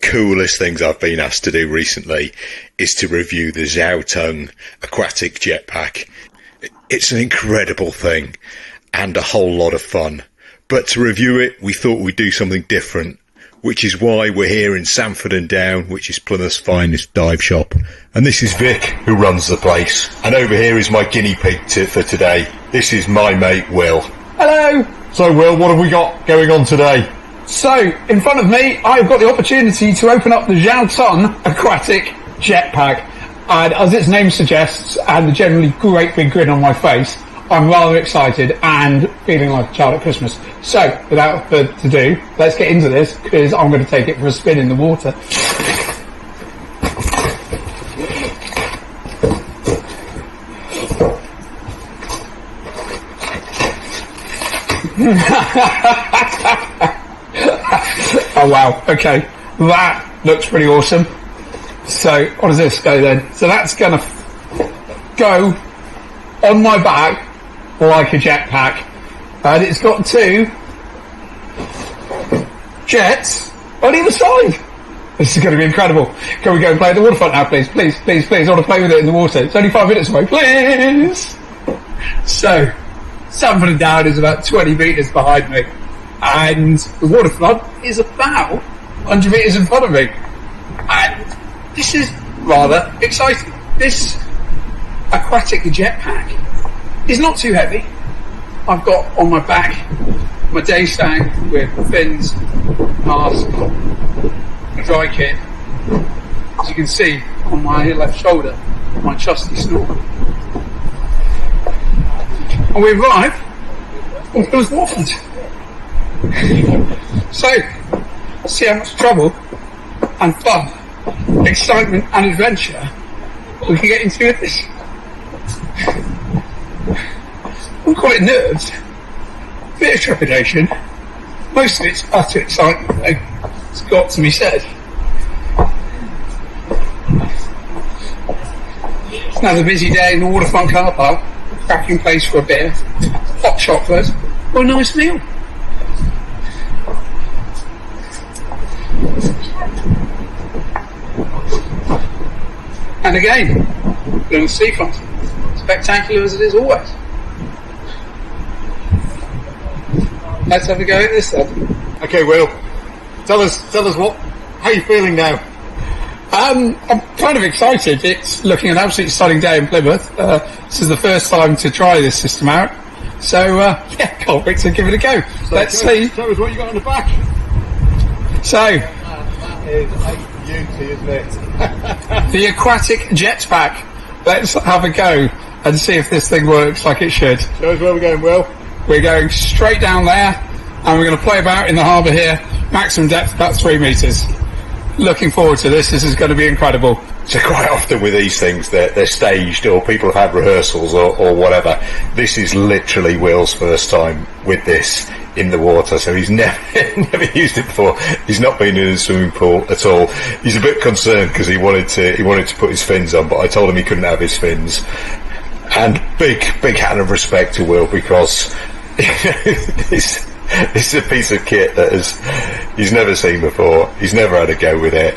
coolest things I've been asked to do recently is to review the Xiaotong aquatic jetpack. It's an incredible thing and a whole lot of fun. But to review it, we thought we'd do something different, which is why we're here in Sanford and Down, which is Plymouth's finest dive shop. And this is Vic, who runs the place. And over here is my guinea pig for today. This is my mate, Will. Hello! So, Will, what have we got going on today? So, in front of me, I've got the opportunity to open up the Xiaotong aquatic jetpack. And as its name suggests, and the generally great big grin on my face, I'm rather excited and feeling like a child at Christmas. So, without further ado, let's get into this, because I'm going to take it for a spin in the water. Oh wow, okay, that looks pretty awesome. So, what does this go then? So that's going to go on my back like a jetpack, and it's got two jets on either side. This is going to be incredible. Can we go and play at the waterfront now, please? Please, please, please. I want to play with it in the water. It's only 5 minutes away, please. So, Sanford and Down is about 20 metres behind me, and the waterfront is about 100 metres in front of me. And this is rather exciting. This aquatic jetpack is not too heavy. I've got on my back my day stand with fins, mask, a dry kit. As you can see on my left shoulder, my trusty snorkel. And we arrive on Plymouth Waterfront. So, see how much trouble and fun, excitement and adventure we can get into with this. We'll call it nerves, a bit of trepidation, most of it's utter excitement though, it's got to be said. It's another busy day in the waterfront car park, cracking place for a beer, hot chocolate, or a nice meal. And again, little seafront, spectacular as it is always. Let's have a go at this then. Okay, Will, tell us how are you feeling now? I'm kind of excited. It's looking an absolutely stunning day in Plymouth. This is the first time to try this system out. So, yeah, can't wait to give it a go. So let's see. Tell us what you got on the back. So, that is a beauty, isn't it? the aquatic jetpack. Let's have a go and see if this thing works like it should. Show us where we're going, Will. We're going straight down there, and we're going to play about in the harbour here. Maximum depth about 3 metres. Looking forward to this. This is going to be incredible. So quite often with these things, they're staged, or people have had rehearsals or whatever. This is literally Will's first time with this in the water, so he's never used it before. He's not been in a swimming pool at all. He's a bit concerned because he wanted to put his fins on, but I told him he couldn't have his fins. And big hand of respect to Will, because this is a piece of kit that he's never seen before. He's never had a go with it.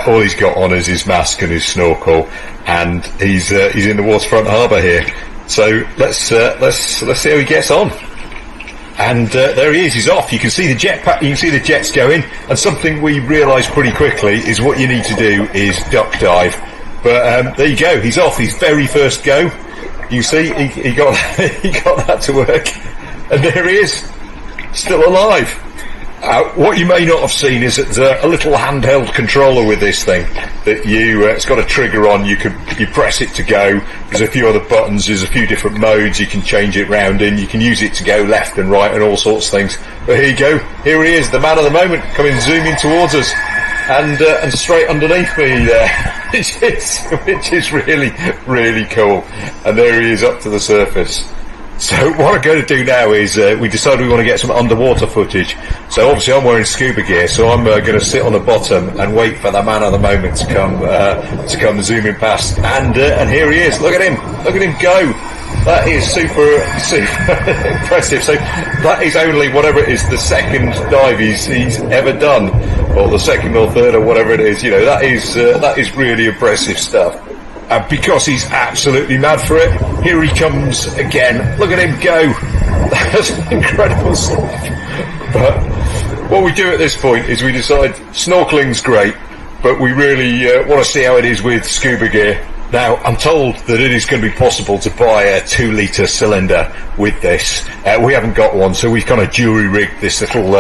All he's got on is his mask and his snorkel, and he's in the waterfront harbour here. So let's see how he gets on. And there he is. He's off. You can see the jetpack. You can see the jets going. And something we realised pretty quickly is what you need to do is duck dive. But there you go. He's off. His very first go. You see, he got that to work. And there he is, still alive. What you may not have seen is that there's a little handheld controller with this thing that it's got a trigger on. You press it to go. There's a few other buttons. There's a few different modes you can change it round in. You can use it to go left and right and all sorts of things. But here you go. Here he is, the man of the moment, coming zooming towards us, and straight underneath me there, which is really, really cool. And there he is up to the surface. So what I'm going to do now is we decided we want to get some underwater footage. So obviously I'm wearing scuba gear, so I'm going to sit on the bottom and wait for the man of the moment to come zooming past. And here he is. Look at him go. That is super impressive. So that is only, whatever it is, the second dive he's ever done. or the second or third or whatever it is. You know, that is really impressive stuff. And because he's absolutely mad for it, here he comes again. Look at him go. That's incredible stuff. But what we do at this point is we decide snorkeling's great, but we really want to see how it is with scuba gear. Now, I'm told that it is going to be possible to buy a 2-litre cylinder with this. We haven't got one, so we've kind of jury-rigged this little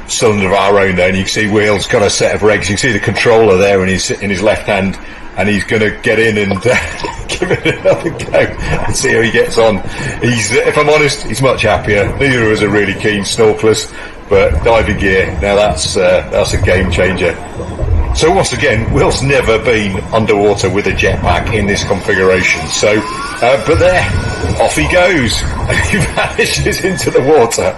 cylinder of our own there, and you can see Will's got a set of regs. You can see the controller there in his left hand, and he's going to get in and give it another go and see how he gets on. If I'm honest, he's much happier. Neither of us are really keen snorkelers, but diving gear, now that's a game changer. So once again, Will's never been underwater with a jetpack in this configuration. So, but there, off he goes. He vanishes into the water.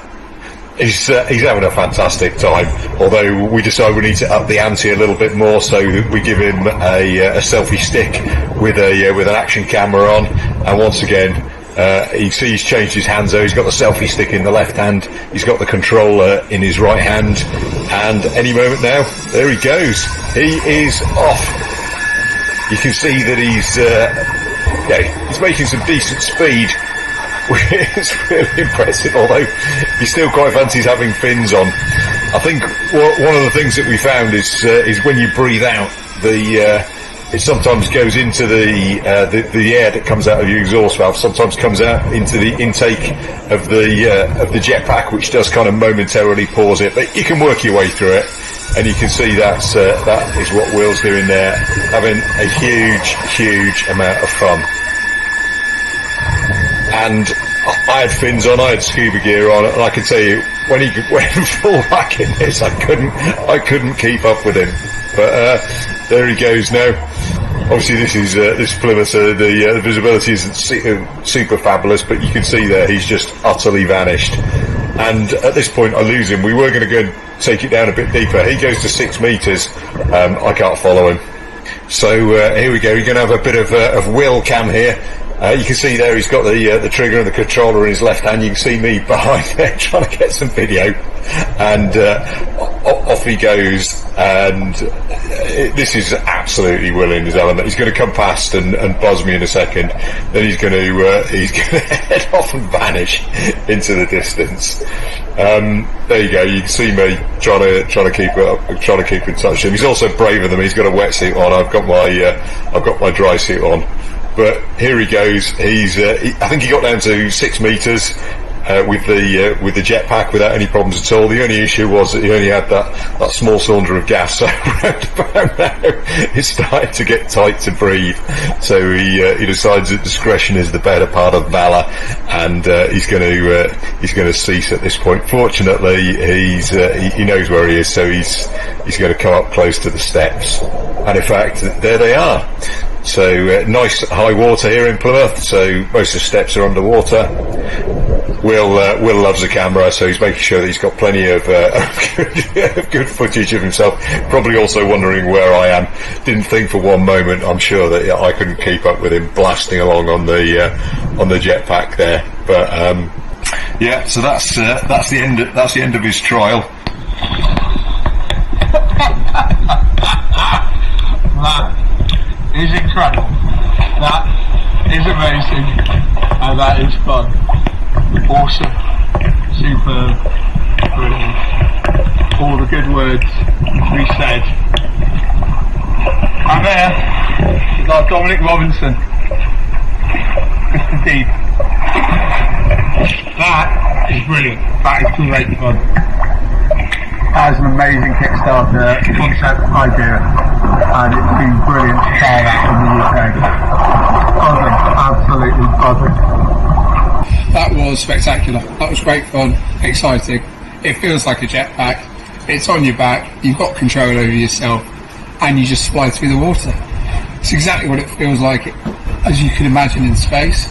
He's having a fantastic time, although we decide we need to up the ante a little bit more, so we give him a selfie stick with an action camera on, and once again, you see he's changed his hands though. He's got the selfie stick in the left hand, he's got the controller in his right hand, and any moment now, there he goes. He is off. You can see that he's making some decent speed. It's really impressive, although he still quite fancies having fins on. I think one of the things that we found is when you breathe out, it sometimes goes into the air that comes out of your exhaust valve. Sometimes comes out into the intake of the jetpack, which does kind of momentarily pause it. But you can work your way through it, and you can see that is what Will's doing there, having a huge amount of fun. And I had fins on, I had scuba gear on, and I can tell you, when he went full back in this, I couldn't keep up with him. But there he goes now. Obviously, this Plymouth, the visibility isn't super fabulous, but you can see there he's just utterly vanished. And at this point, I lose him. We were going to go and take it down a bit deeper. He goes to 6 meters. I can't follow him. So here we go. We're going to have a bit of Will cam here. You can see there he's got the trigger and the controller in his left hand. You can see me behind there trying to get some video, and off he goes. And this is absolutely Will in his element. He's going to come past and buzz me in a second. Then he's going to head off and vanish into the distance. There you go. You can see me trying to keep it up, trying to keep in touch with him. He's also braver than me. He's got a wetsuit on. I've got my dry suit on. But here he goes. I think he got down to 6 meters with the jetpack without any problems at all. The only issue was that he only had that small cylinder of gas. So round about now, it's starting to get tight to breathe. So he decides that discretion is the better part of valor, and he's going to cease at this point. Fortunately, he knows where he is, so he's going to come up close to the steps. And in fact, there they are. So nice high water here in Plymouth, so most of the steps are underwater. Will loves the camera, so he's making sure that he's got plenty of good footage of himself. Probably also wondering where I am. Didn't think for one moment, I'm sure, that I couldn't keep up with him blasting along on the jetpack there. But yeah, so that's the end of his trial. That is incredible. That is amazing, and that is fun. Awesome, superb, brilliant. All the good words we said. And there is our Dominic Robinson, Mr. Deep. That is brilliant. That is great fun. That is an amazing Kickstarter concept idea, and it's been brilliant to try that in the UK. Buzzing, absolutely buzzing. That was spectacular. That was great fun, exciting. It feels like a jetpack. It's on your back, you've got control over yourself, and you just fly through the water. It's exactly what it feels like, as you can imagine, in space.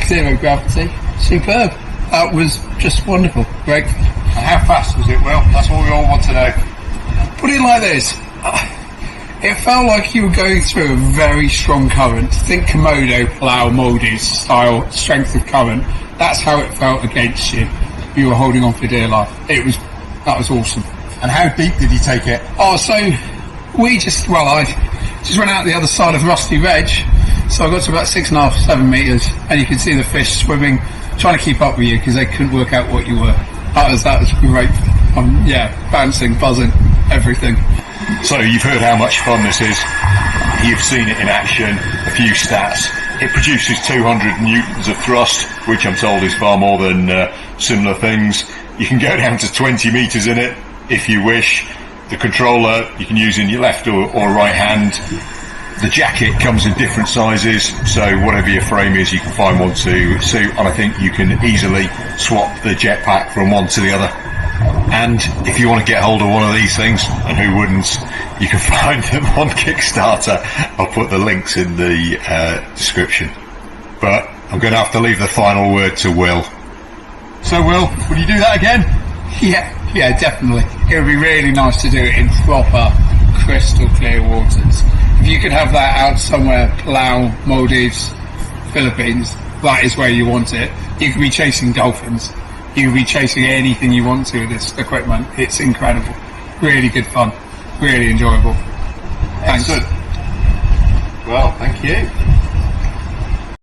Zero gravity, superb. That was just wonderful, great. And how fast was it, Will? That's what we all want to know. Put it like this. It felt like you were going through a very strong current. Think Komodo plough Maldives style strength of current. That's how it felt against you. You were holding on for dear life. That was awesome. And how deep did you take it? Oh, so I just went out the other side of Rusty Reg, so I got to about 6.5, 7 metres, and you could see the fish swimming, trying to keep up with you because they couldn't work out what you were. That was great. Bouncing, buzzing, everything. So you've heard how much fun this is. You've seen it in action, a few stats. It produces 200 newtons of thrust, which I'm told is far more than similar things. You can go down to 20 metres in it if you wish. The controller you can use in your left or right hand. The jacket comes in different sizes, so whatever your frame is, you can find one to suit, and I think you can easily swap the jetpack from one to the other. And if you want to get hold of one of these things, and who wouldn't, you can find them on Kickstarter. I'll put the links in the description. But I'm going to have to leave the final word to Will. So Will, will you do that again? Yeah, definitely. It would be really nice to do it in proper, crystal clear waters. If you could have that out somewhere, Palau, Maldives, Philippines, that is where you want it. You could be chasing dolphins. You could be chasing anything you want to with this equipment. It's incredible. Really good fun. Really enjoyable. Thanks. Excellent. Well, thank you.